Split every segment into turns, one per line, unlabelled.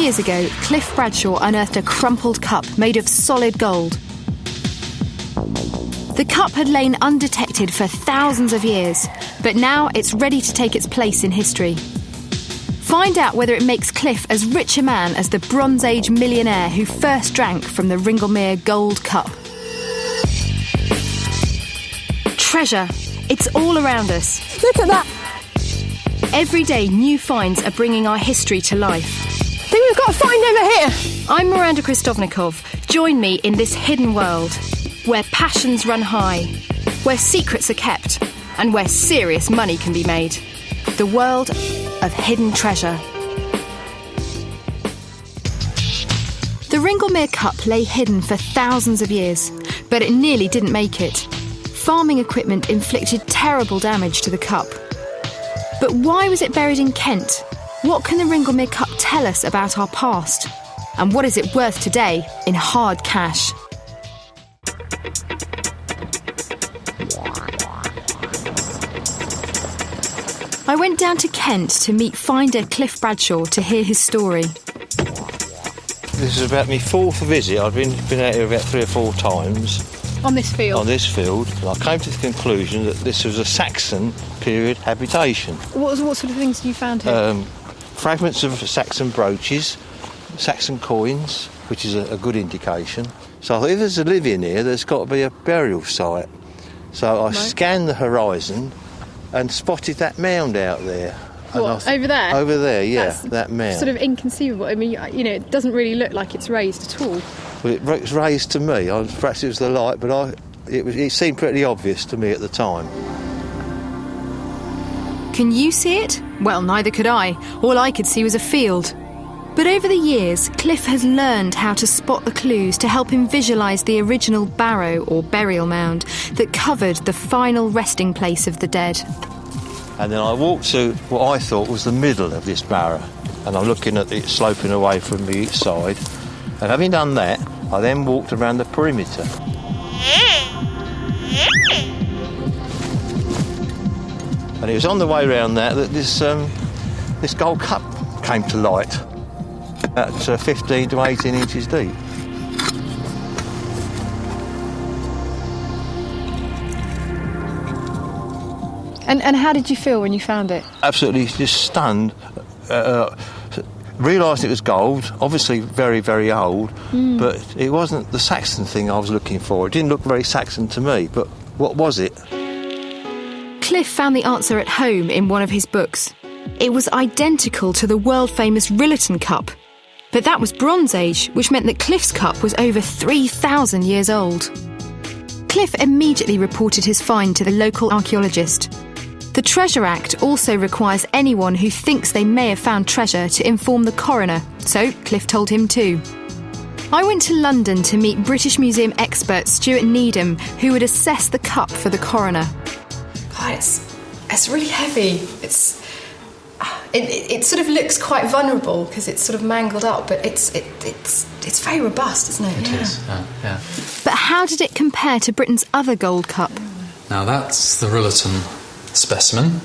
years ago, Cliff Bradshaw unearthed a crumpled cup made of solid gold. The cup had lain undetected for thousands of years, but now it's ready to take its place in history. Find out whether it makes Cliff as rich a man as the Bronze Age millionaire who first drank from the Ringlemere Gold Cup. Treasure. It's all around us.
Look at that!
Every day, new finds are bringing our history to life.
I think we've got a find over here.
I'm Miranda Kristovnikov. Join me in this hidden world, where passions run high, where secrets are kept, and where serious money can be made. The world of hidden treasure. The Ringlemere Cup lay hidden for thousands of years, but it nearly didn't make it. Farming equipment inflicted terrible damage to the cup. But why was it buried in Kent? What can the Ringlemere Cup tell us about our past? And what is it worth today in hard cash? I went down to Kent to meet finder Cliff Bradshaw to hear his story.
This is about my fourth visit. I've been out here about 3 or 4 times.
On this field?
On this field. And I came to the conclusion that this was a Saxon period habitation.
What sort of things you found here?
Fragments of Saxon brooches, Saxon coins, which is a good indication. So I thought, if there's a living here, there's got to be a burial site. So I scanned the horizon and spotted that mound out there.
What, over there?
Over there, yeah,
That's
that mound.
Sort of inconceivable. I mean, you know, it doesn't really look like it's raised at all.
Well, it was raised to me. Perhaps it was the light, but it seemed pretty obvious to me at the time.
Can you see it? Well, neither could I. All I could see was a field. But over the years, Cliff has learned how to spot the clues to help him visualise the original barrow or burial mound that covered the final resting place of the dead.
And then I walked to what I thought was the middle of this barrow, and I'm looking at it sloping away from me each side. And having done that, I then walked around the perimeter. And it was on the way around that this gold cup came to light at 15 to 18 inches deep.
And how did you feel when you found it?
Absolutely just stunned. Realised it was gold, obviously very, very old, but it wasn't the Saxon thing I was looking for. It didn't look very Saxon to me, but what was it?
Cliff found the answer at home in one of his books. It was identical to the world-famous Rillerton Cup. But that was Bronze Age, which meant that Cliff's cup was over 3,000 years old. Cliff immediately reported his find to the local archaeologist. The Treasure Act also requires anyone who thinks they may have found treasure to inform the coroner, so Cliff told him too. I went to London to meet British Museum expert Stuart Needham, who would assess the cup for the coroner.
God, it's really heavy. It sort of looks quite vulnerable because it's sort of mangled up, but it's very robust, isn't it?
It is, yeah.
But how did it compare to Britain's other gold cup?
Now that's the Rillerton specimen,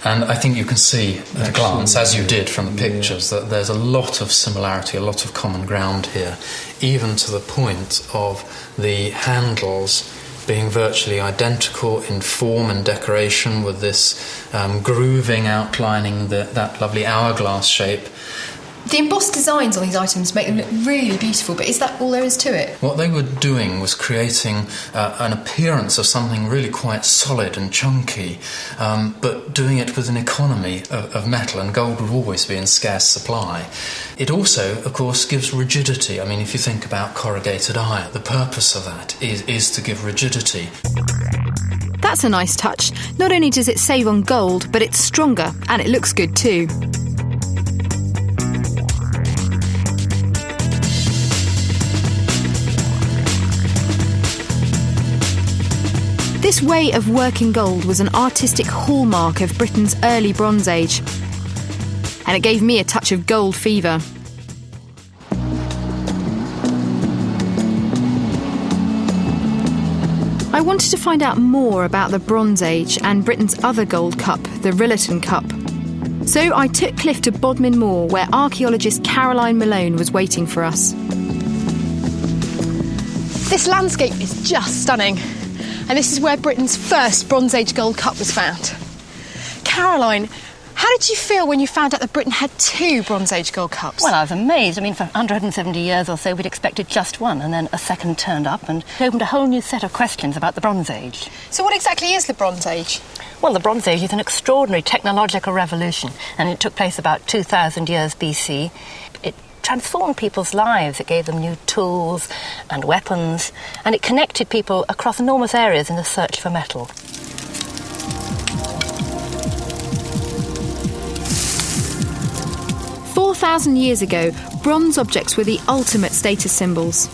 and I think you can see at a glance, as you did from the pictures, that there's a lot of similarity, a lot of common ground here, even to the point of the handles being virtually identical in form and decoration, with this grooving outlining that lovely hourglass shape.
The embossed designs on these items make them look really beautiful, but is that all there is to it?
What they were doing was creating an appearance of something really quite solid and chunky, but doing it with an economy of metal, and gold would always be in scarce supply. It also, of course, gives rigidity. I mean, if you think about corrugated iron, the purpose of that is to give rigidity.
That's a nice touch. Not only does it save on gold, but it's stronger, and it looks good too. This way of working gold was an artistic hallmark of Britain's early Bronze Age, and it gave me a touch of gold fever. I wanted to find out more about the Bronze Age and Britain's other gold cup, the Rillerton Cup. So I took Cliff to Bodmin Moor, where archaeologist Caroline Malone was waiting for us.
This landscape is just stunning. And this is where Britain's first Bronze Age gold cup was found. Caroline, how did you feel when you found out that Britain had 2 Bronze Age gold cups?
Well, I was amazed. I mean, for 170 years or so, we'd expected just one, and then a second turned up and opened a whole new set of questions about the Bronze Age.
So what exactly is the Bronze Age?
Well, the Bronze Age is an extraordinary technological revolution, and it took place about 2,000 years BC. It transformed people's lives. It gave them new tools and weapons, and it connected people across enormous areas in the search for metal.
"4,000 years ago, bronze objects were the ultimate status symbols.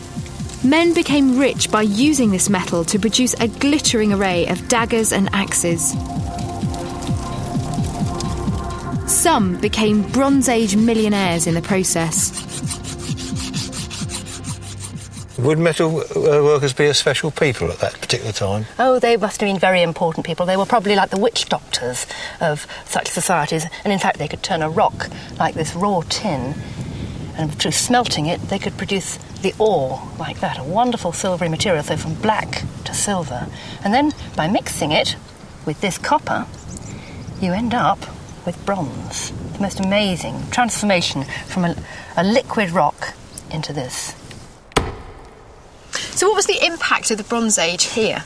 Men became rich by using this metal to produce a glittering array of daggers and axes. Some became Bronze Age millionaires in the process.
Would metal workers be a special people at that particular time?
Oh, they must have been very important people. They were probably like the witch doctors of such societies, and in fact they could turn a rock like this raw tin, and through smelting it they could produce the ore like that, a wonderful silvery material, so from black to silver. And then by mixing it with this copper, you end up with bronze. The most amazing transformation from a liquid rock into this.
So what was the impact of the Bronze Age here?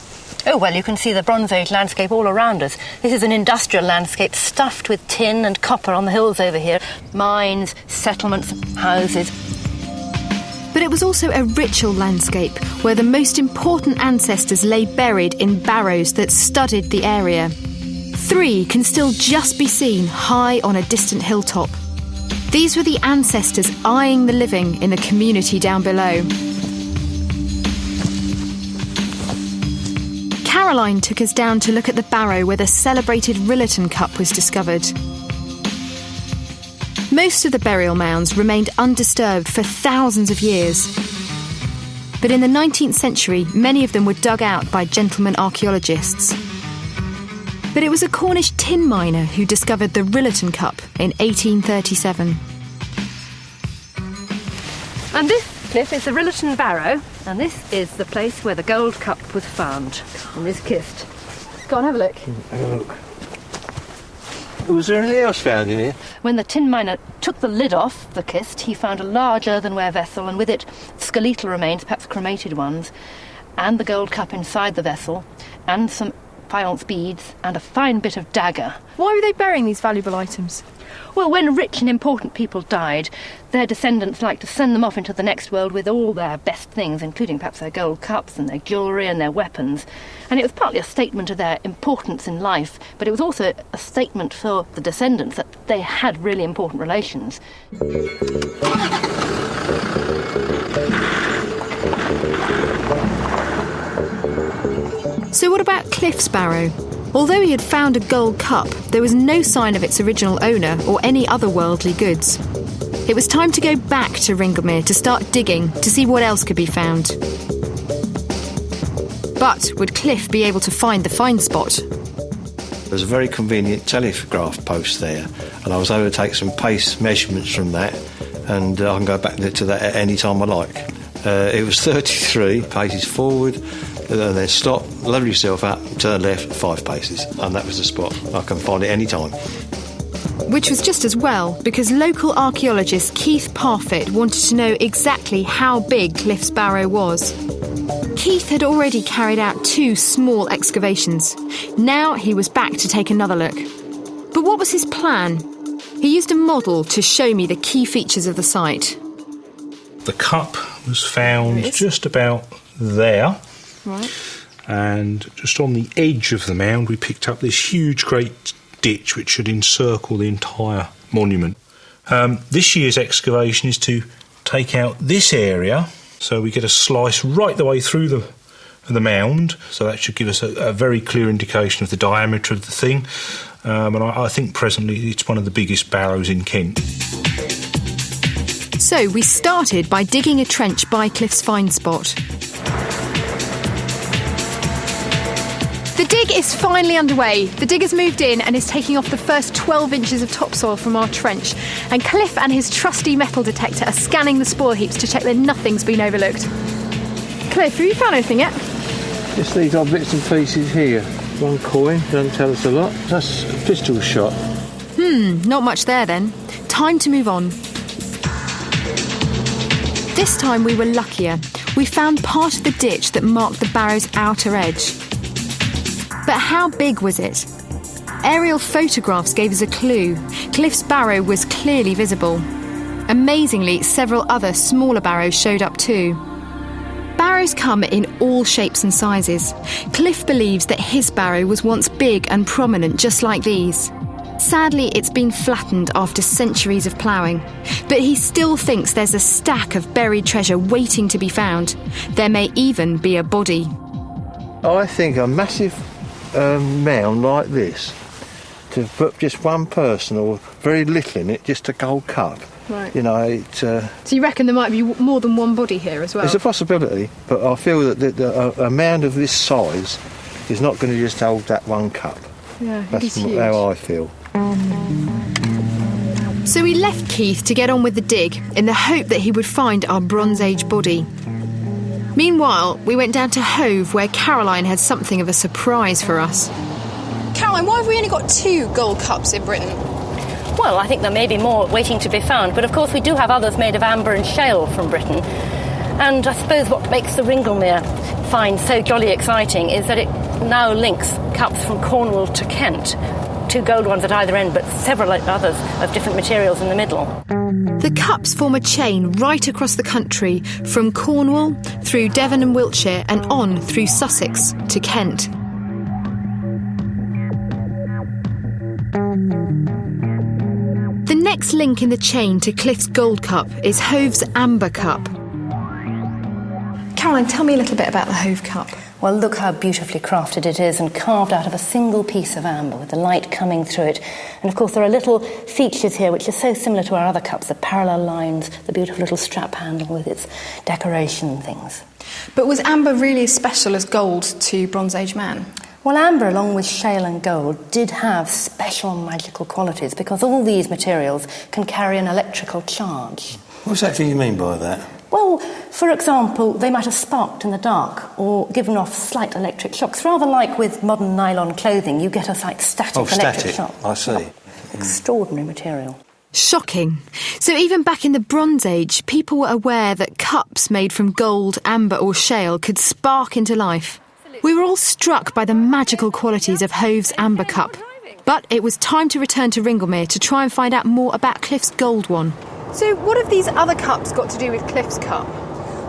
Oh, well, you can see the Bronze Age landscape all around us. This is an industrial landscape stuffed with tin and copper on the hills over here. Mines, settlements, houses.
But it was also a ritual landscape where the most important ancestors lay buried in barrows that studded the area. 3 can still just be seen high on a distant hilltop. These were the ancestors eyeing the living in the community down below. Caroline took us down to look at the barrow where the celebrated Rillerton Cup was discovered. Most of the burial mounds remained undisturbed for thousands of years. But in the 19th century, many of them were dug out by gentlemen archaeologists. But it was a Cornish tin miner who discovered the Rillerton Cup in 1837.
And this, Cliff, is the Rillerton Barrow, and this is the place where the gold cup was found, in this kist. Go on, have a look.
Have a look. Was there anything else found in here?
When the tin miner took the lid off the kist, he found a large earthenware vessel, and with it skeletal remains, perhaps cremated ones, and the gold cup inside the vessel, and some faience beads, and a fine bit of dagger.
Why were they burying these valuable items?
Well, when rich and important people died, their descendants liked to send them off into the next world with all their best things, including perhaps their gold cups and their jewellery and their weapons. And it was partly a statement of their importance in life, but it was also a statement for the descendants that they had really important relations.
So what about Cliff's barrow? Although he had found a gold cup, there was no sign of its original owner or any other worldly goods. It was time to go back to Ringlemere to start digging to see what else could be found. But would Cliff be able to find the find spot?
There's a very convenient telegraph post there, and I was able to take some pace measurements from that, and I can go back to that at any time I like. It was 33 paces forward, and then stop, level yourself up, turn left 5 paces, and that was the spot. I can find it any time.
Which was just as well, because local archaeologist Keith Parfitt wanted to know exactly how big Cliff's barrow was. Keith had already carried out 2 small excavations. Now he was back to take another look. But what was his plan? He used a model to show me the key features of the site.
The cup was found just about there.
Right.
And just on the edge of the mound we picked up this huge great ditch which should encircle the entire monument. This year's excavation is to take out this area, so we get a slice right the way through the mound, so that should give us a very clear indication of the diameter of the thing, and I think presently it's one of the biggest barrows in Kent.
So we started by digging a trench by Cliff's find spot.
The dig is finally underway. The digger's moved in and is taking off the first 12 inches of topsoil from our trench. And Cliff and his trusty metal detector are scanning the spoil heaps to check that nothing's been overlooked. Cliff, have you found anything yet?
Just these odd bits and pieces here. One coin, doesn't tell us a lot. That's a pistol shot.
Not much there then. Time to move on. This time we were luckier. We found part of the ditch that marked the barrow's outer edge. But how big was it? Aerial photographs gave us a clue. Cliff's barrow was clearly visible. Amazingly, several other smaller barrows showed up too. Barrows come in all shapes and sizes. Cliff believes that his barrow was once big and prominent just like these. Sadly, it's been flattened after centuries of ploughing, but he still thinks there's a stack of buried treasure waiting to be found. There may even be a body.
I think a massive mound like this, to put just one person or very little in it, just a gold cup.
Right.
You know,
So you reckon there might be more than one body here as well?
it's a possibility, but I feel that a mound of this size is not going to just hold that one cup.
Yeah, it
That's
is huge.
how I feel.
So we left Keith to get on with the dig in the hope that he would find our Bronze Age body. Meanwhile, we went down to Hove where Caroline had something of a surprise for us.
Caroline, why have we only got 2 gold cups in Britain?
Well, I think there may be more waiting to be found, but of course we do have others made of amber and shale from Britain. And I suppose what makes the Ringlemere find so jolly exciting is that it now links cups from Cornwall to Kent. 2 gold ones at either end, but several others of different materials in the middle.
The cups form a chain right across the country, from Cornwall, through Devon and Wiltshire, and on through Sussex to Kent. The next link in the chain to Cliff's Gold Cup is Hove's Amber Cup.
Caroline, tell me a little bit about the Hove Cup.
Well, look how beautifully crafted it is and carved out of a single piece of amber with the light coming through it. And of course there are little features here which are so similar to our other cups, the parallel lines, the beautiful little strap handle with its decoration and things.
But was amber really as special as gold to Bronze Age man?
Well, amber, along with shale and gold, did have special magical qualities because all these materials can carry an electrical charge.
What exactly do you mean by that?
Well, for example, they might have sparked in the dark or given off slight electric shocks. Rather like with modern nylon clothing, you get a like static electric shock.
I see.
Extraordinary material.
Shocking. So even back in the Bronze Age, people were aware that cups made from gold, amber or shale could spark into life. We were all struck by the magical qualities of Hove's Amber Cup. But it was time to return to Ringlemere to try and find out more about Cliff's gold one.
So what have these other cups got to do with Cliff's cup?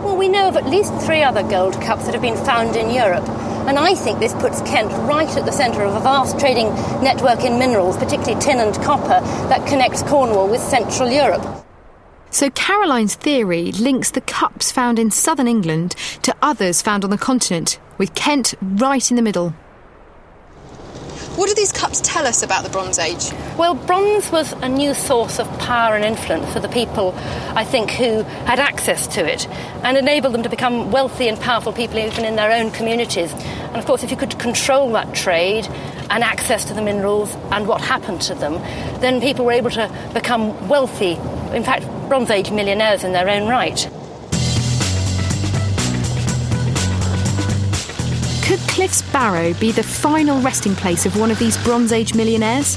Well, we know of at least 3 other gold cups that have been found in Europe. And I think this puts Kent right at the centre of a vast trading network in minerals, particularly tin and copper, that connects Cornwall with Central Europe.
So Caroline's theory links the cups found in southern England to others found on the continent, with Kent right in the middle.
What do these cups tell us about the Bronze Age?
Well, bronze was a new source of power and influence for the people, I think, who had access to it and enabled them to become wealthy and powerful people even in their own communities. And of course, if you could control that trade and access to the minerals and what happened to them, then people were able to become wealthy, in fact, Bronze Age millionaires in their own right.
Could Cliff's Barrow be the final resting place of one of these Bronze Age millionaires?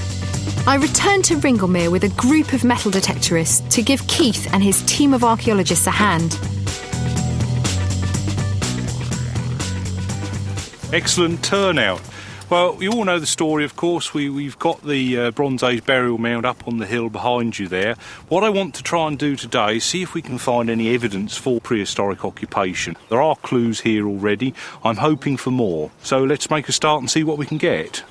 I returned to Ringlemere with a group of metal detectorists to give Keith and his team of archaeologists a hand.
Excellent turnout. Well, you all know the story, of course. We've got the Bronze Age burial mound up on the hill behind you there. What I want to try and do today is see if we can find any evidence for prehistoric occupation. There are clues here already. I'm hoping for more. So let's make a start and see what we can get.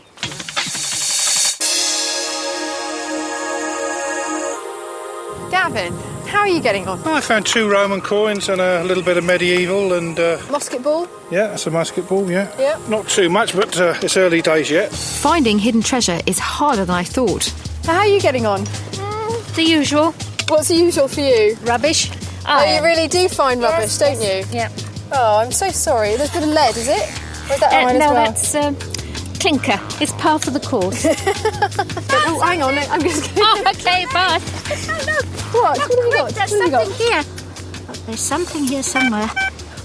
Gavin, how are you getting on?
I found 2 Roman coins and a little bit of medieval and...
Musket ball?
yeah, that's a musket ball, yeah.
Yeah.
Not too much, but it's early days yet.
Finding hidden treasure is harder than I thought.
How are you getting on?
The usual.
What's the usual for you?
Rubbish.
Oh, you really do find rubbish, don't you?
Yeah.
Oh, I'm so sorry. There's a bit of lead, is it? Or is that iron
No,
as well?
that's clinker. It's part of the course.
Oh, hang on, I'm just going
Oh, OK, bye.
What? What have you got?
There's
What have you got?
something here. There's something here somewhere.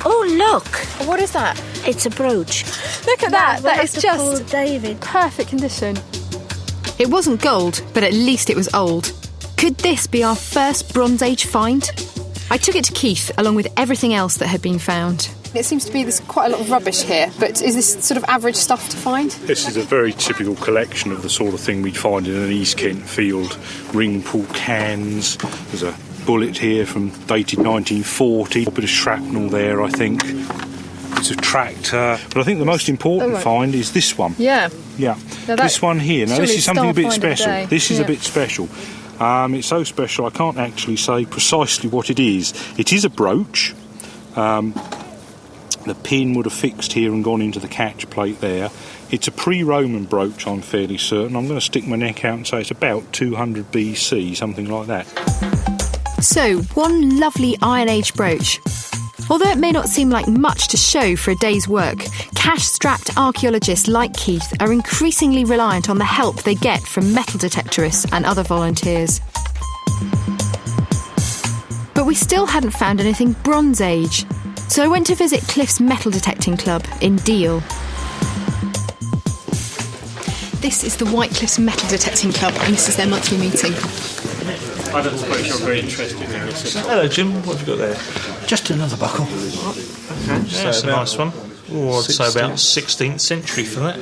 Oh, look.
What is that?
It's a brooch.
Look at that.
We'll
That
have
is
to
just
call David.
perfect condition.
It wasn't gold, but at least it was old. Could this be our first Bronze Age find? I took it to Keith along with everything else that had been found.
It seems to be there's quite a lot of rubbish here, but is this sort of average stuff to find?
This is a very typical collection of the sort of thing we'd find in an East Kent field. Ring pull cans, there's a bullet here from dated 1940, a bit of shrapnel there, I think. It's a tractor, but I think the most important find is this one.
Yeah.
Yeah,
Now
this one here. Now
surely
this is something a bit
star find of the
special.
day.
This is a
Yeah.
bit special. It's so special I can't actually say precisely what it is. It is a brooch. The pin would have fixed here and gone into the catch plate there. It's a pre-Roman brooch, I'm fairly certain. I'm going to stick my neck out and say it's about 200 BC, something like that.
So, one lovely Iron Age brooch. Although it may not seem like much to show for a day's work, cash-strapped archaeologists like Keith are increasingly reliant on the help they get from metal detectorists and other volunteers. But we still hadn't found anything Bronze Age, so I went to visit Cliff's Metal Detecting Club in Deal.
This is the White Cliffs Metal Detecting Club, and this is their monthly meeting.
I don't suppose you're very interested in this.
Hello, Jim. What have you got there?
Just another buckle.
Okay, that's a nice one. Oh, I'd say about 16th century for that.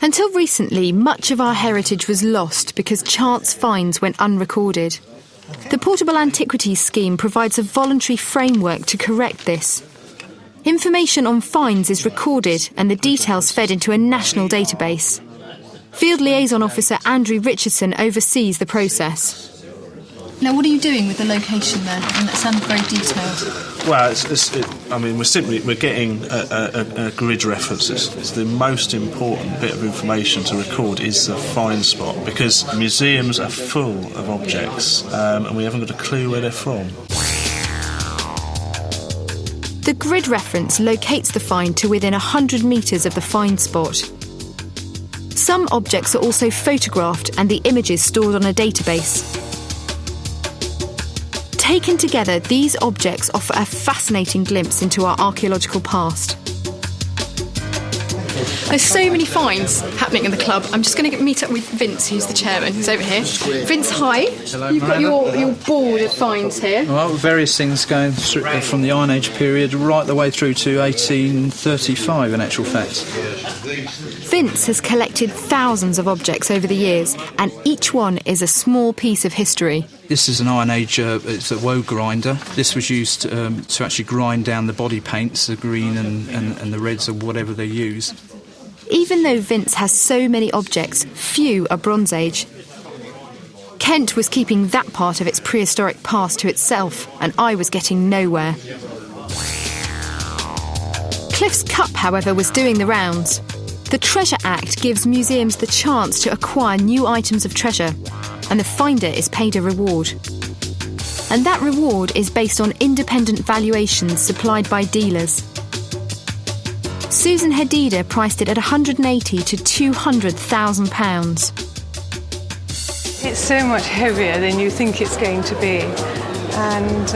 Until recently, much of our heritage was lost because chance finds went unrecorded. The Portable Antiquities Scheme provides a voluntary framework to correct this. Information on finds is recorded and the details fed into a national database. Field Liaison Officer Andrew Richardson oversees the process.
Now, what are you doing with the location there? And that sounded very detailed.
Well, we're getting a grid reference. It's the most important bit of information to record is the find spot, because museums are full of objects and we haven't got a clue where they're from.
The grid reference locates the find to within 100 metres of the find spot. Some objects are also photographed and the images stored on a database. Taken together, these objects offer a fascinating glimpse into our archaeological past.
There's so many finds happening in the club. I'm just going to meet up with Vince, who's the chairman, who's over here. Vince, hi.
Hello,
You've got
Miranda.
your board of finds here.
Well, various things going through, from the Iron Age period right the way through to 1835, in actual fact.
Vince has collected thousands of objects over the years, and each one is a small piece of history.
This is an Iron Age, it's a woe grinder. This was used to actually grind down the body paints, the green and the reds or whatever they use.
Even though Vince has so many objects, few are Bronze Age. Kent was keeping that part of its prehistoric past to itself, and I was getting nowhere. Cliff's Cup, however, was doing the rounds. The Treasure Act gives museums the chance to acquire new items of treasure, and the finder is paid a reward. And that reward is based on independent valuations supplied by dealers. Susan Hadida priced it at £180,000 to £200,000.
It's so much heavier than you think it's going to be. And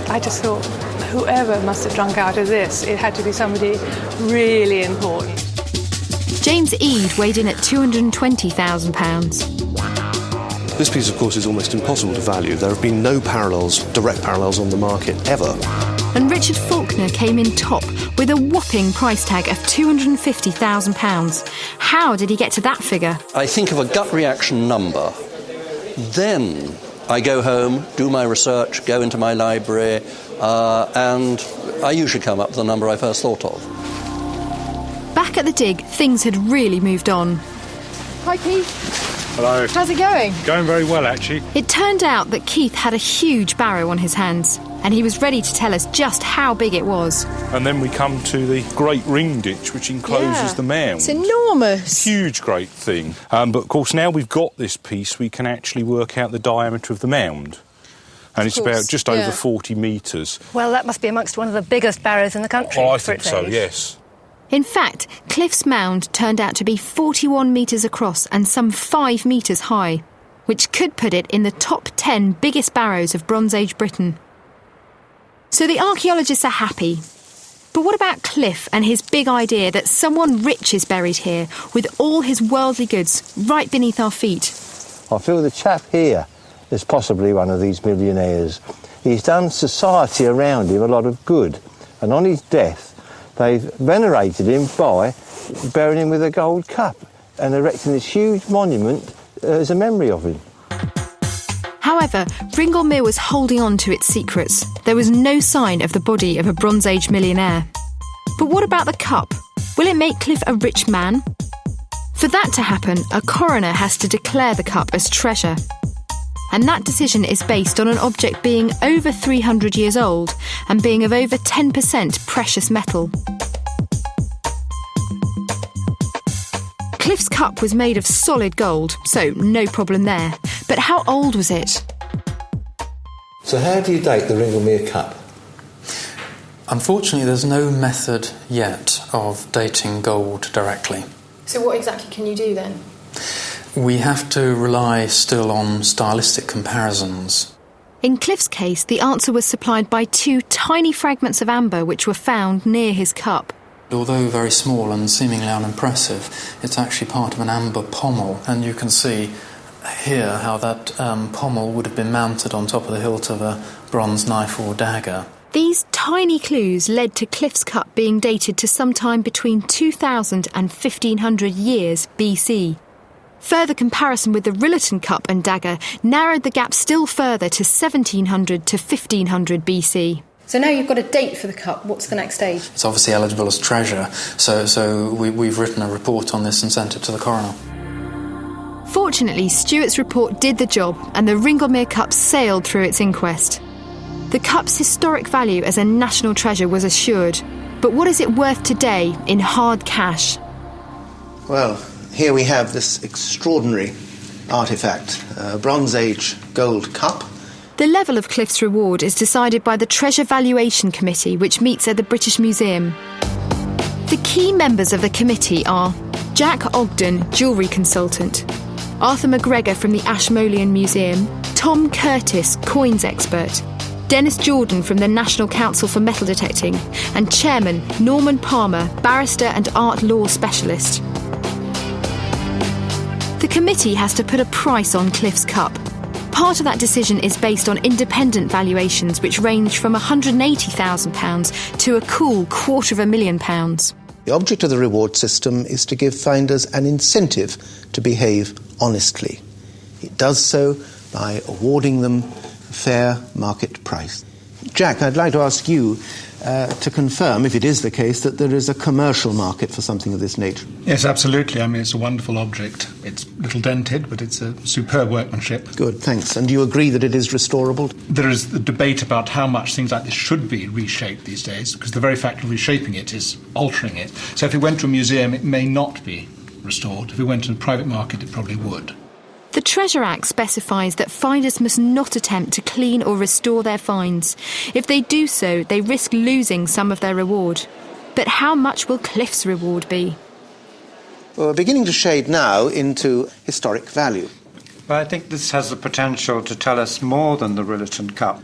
I just thought, whoever must have drunk out of this, it had to be somebody really important.
James Eade weighed in at £220,000.
This piece, of course, is almost impossible to value. There have been no parallels, direct parallels on the market, ever.
And Richard Faulkner came in top with a whopping price tag of £250,000. How did he get to that figure?
I think of a gut reaction number. Then I go home, do my research, go into my library, and I usually come up with the number I first thought of.
Back at the dig, things had really moved on.
Hi, Keith.
Hello.
How's it going?
Going very well, actually.
It turned out that Keith had a huge barrow on his hands, and he was ready to tell us just how big it was.
And then we come to the Great Ring Ditch, which encloses the mound.
It's enormous.
Huge, great thing. But of course, now we've got this piece, we can actually work out the diameter of the mound. And it's about just over 40 metres.
Well, that must be amongst one of the biggest barrows in the country.
Oh, I
for
think
its
so,
age.
yes.
In fact, Cliff's Mound turned out to be 41 metres across and some 5 metres high, which could put it in the top 10 biggest barrows of Bronze Age Britain. So the archaeologists are happy. But what about Cliff and his big idea that someone rich is buried here with all his worldly goods right beneath our feet?
I feel the chap here is possibly one of these millionaires. He's done society around him a lot of good, and on his death they've venerated him by burying him with a gold cup and erecting this huge monument as a memory of him.
However, Ringlemere was holding on to its secrets. There was no sign of the body of a Bronze Age millionaire. But what about the cup? Will it make Cliff a rich man? For that to happen, a coroner has to declare the cup as treasure. And that decision is based on an object being over 300 years old and being of over 10% precious metal. Cliff's cup was made of solid gold, so no problem there. But how old was it?
So how do you date the Ringlemere cup?
Unfortunately, there's no method yet of dating gold directly.
So what exactly can you do then?
We have to rely still on stylistic comparisons.
In Cliff's case, the answer was supplied by 2 tiny fragments of amber which were found near his cup.
Although very small and seemingly unimpressive, it's actually part of an amber pommel, and you can see here how that pommel would have been mounted on top of the hilt of a bronze knife or dagger.
These tiny clues led to Cliff's cup being dated to sometime between 2000 and 1500 years BC. Further comparison with the Rillerton cup and dagger narrowed the gap still further to 1700 to 1500 BC.
So now you've got a date for the cup. What's the next stage?
It's obviously eligible as treasure, so we've written a report on this and sent it to the coroner.
Fortunately, Stewart's report did the job and the Ringlemere cup sailed through its inquest. The cup's historic value as a national treasure was assured, but what is it worth today in hard cash?
Well, here we have this extraordinary artefact, a Bronze Age gold cup.
The level of Cliff's reward is decided by the Treasure Valuation Committee, which meets at the British Museum. The key members of the committee are Jack Ogden, jewellery consultant, Arthur McGregor from the Ashmolean Museum, Tom Curtis, coins expert, Dennis Jordan from the National Council for Metal Detecting, and Chairman Norman Palmer, barrister and art law specialist. The committee has to put a price on Cliff's cup. Part of that decision is based on independent valuations which range from £180,000 to a cool £250,000.
The object of the reward system is to give finders an incentive to behave honestly. It does so by awarding them a fair market price. Jack, I'd like to ask you to confirm, if it is the case, that there is a commercial market for something of this nature.
Yes, absolutely. I mean, it's a wonderful object. It's a little dented, but it's a superb workmanship.
Good, thanks. And do you agree that it is restorable?
There is a debate about how much things like this should be reshaped these days, because the very fact of reshaping it is altering it. So if it went to a museum, it may not be restored. If it went to a private market, it probably would.
The Treasure Act specifies that finders must not attempt to clean or restore their finds. If they do so, they risk losing some of their reward. But how much will Cliff's reward be?
Well, we're beginning to shade now into historic value.
Well, I think this has the potential to tell us more than the Rillerton Cup.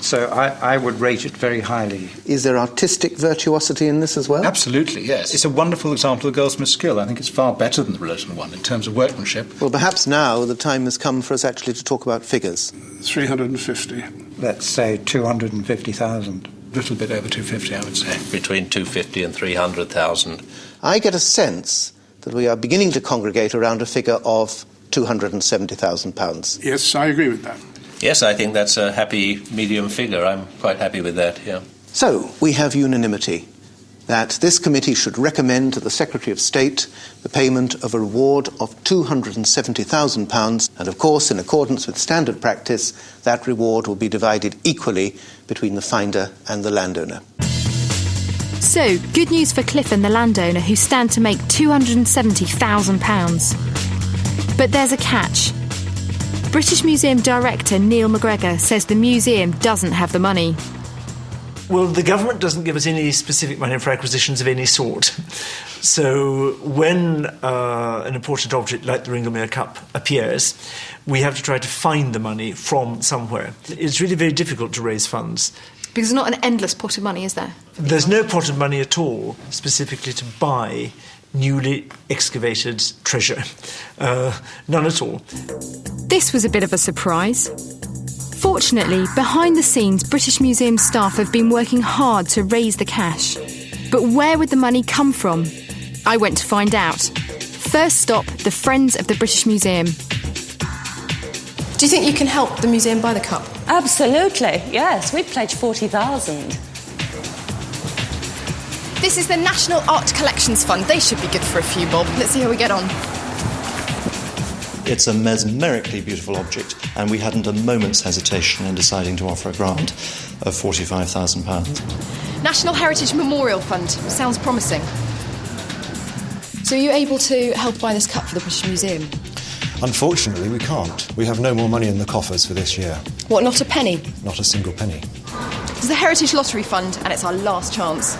So I would rate it very highly.
Is there artistic virtuosity in this as well?
Absolutely, yes. It's a wonderful example of goldsmith's skill. I think it's far better than the Rillerton one in terms of workmanship.
Well, perhaps now the time has come for us actually to talk about figures.
350. Let's say 250,000.
A little bit over 250, I would say.
Between 250 and 300,000.
I get a sense that we are beginning to congregate around a figure of £270,000.
Yes, I agree with that.
Yes, I think that's a happy medium figure. I'm quite happy with that, yeah.
So, we have unanimity that this committee should recommend to the Secretary of State the payment of a reward of £270,000, and of course, in accordance with standard practice, that reward will be divided equally between the finder and the landowner.
So, good news for Cliff and the landowner, who stand to make £270,000. But there's a catch. British Museum Director Neil McGregor says the museum doesn't have the money.
Well, the government doesn't give us any specific money for acquisitions of any sort. So when an important object like the Ringlemere Cup appears, we have to try to find the money from somewhere. It's really very difficult to raise funds.
Because there's not an endless pot of money, is there?
There's no pot of money at all specifically to buy newly excavated treasure. None at all.
This was a bit of a surprise. Fortunately, behind the scenes, British Museum staff have been working hard to raise the cash. But where would the money come from? I went to find out. First stop, the Friends of the British Museum.
Do you think you can help the museum buy the cup?
Absolutely, yes. We pledged 40,000.
This is the National Art Collections Fund. They should be good for a few bob. Let's see how we get on.
It's a mesmerically beautiful object, and we hadn't a moment's hesitation in deciding to offer a grant of £45,000.
National Heritage Memorial Fund. Sounds promising.
So are you able to help buy this cup for the British Museum?
Unfortunately, we can't. We have no more money in the coffers for this year.
What, not a penny?
Not a single penny.
It's the Heritage Lottery Fund, and it's our last chance.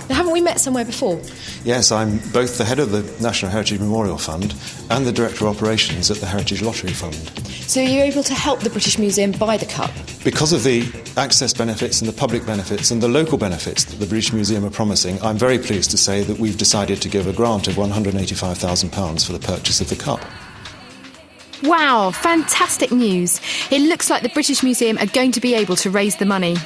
Now, haven't we met somewhere before?
Yes, I'm both the head of the National Heritage Memorial Fund and the Director of Operations at the Heritage Lottery Fund.
So are you able to help the British Museum buy the cup?
Because of the access benefits and the public benefits and the local benefits that the British Museum are promising, I'm very pleased to say that we've decided to give a grant of £185,000 for the purchase of the cup.
Wow, fantastic news. It looks like the British Museum are going to be able to raise the money.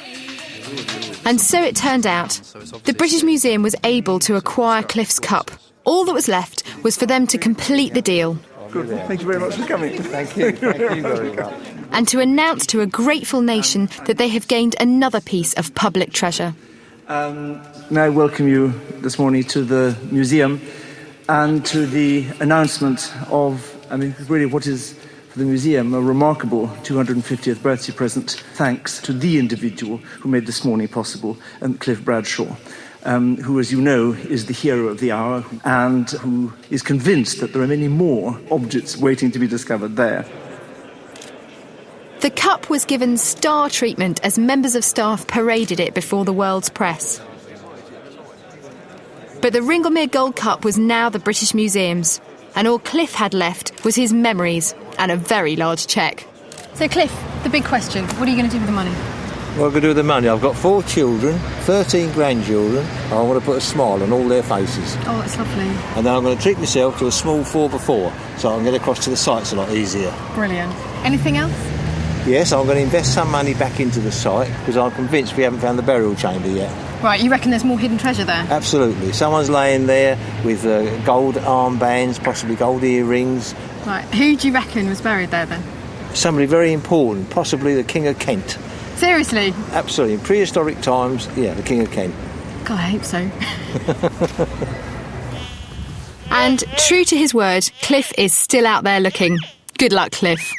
And so it turned out. The British Museum was able to acquire Cliff's cup. All that was left was for them to complete the deal.
Good. Thank you very much for coming.
Thank you very much.
And to announce to a grateful nation that they have gained another piece of public treasure.
May I welcome you this morning to the museum and to the announcement of, really what is for the museum a remarkable 250th birthday present, thanks to the individual who made this morning possible, Cliff Bradshaw. Who, as you know, is the hero of the hour and who is convinced that there are many more objects waiting to be discovered there.
The cup was given star treatment as members of staff paraded it before the world's press. But the Ringlemere Gold Cup was now the British Museum's, and all Cliff had left was his memories and a very large cheque.
So, Cliff, the big question, what are you going to do with the money?
What I'm going to do with the money? I've got 4 children, 13 grandchildren. I want to put a smile on all their faces.
Oh, it's lovely.
And then I'm going to treat myself to a small 4x4 so I can get across to the sites a lot easier.
Brilliant. Anything else?
Yes, I'm going to invest some money back into the site because I'm convinced we haven't found the burial chamber yet.
Right, you reckon there's more hidden treasure there?
Absolutely. Someone's laying there with gold armbands, possibly gold earrings.
Right, who do you reckon was buried there then?
Somebody very important, possibly the King of Kent.
Seriously?
Absolutely. In prehistoric times, yeah, the King of Kent.
God, I hope so.
And true to his word, Cliff is still out there looking. Good luck, Cliff.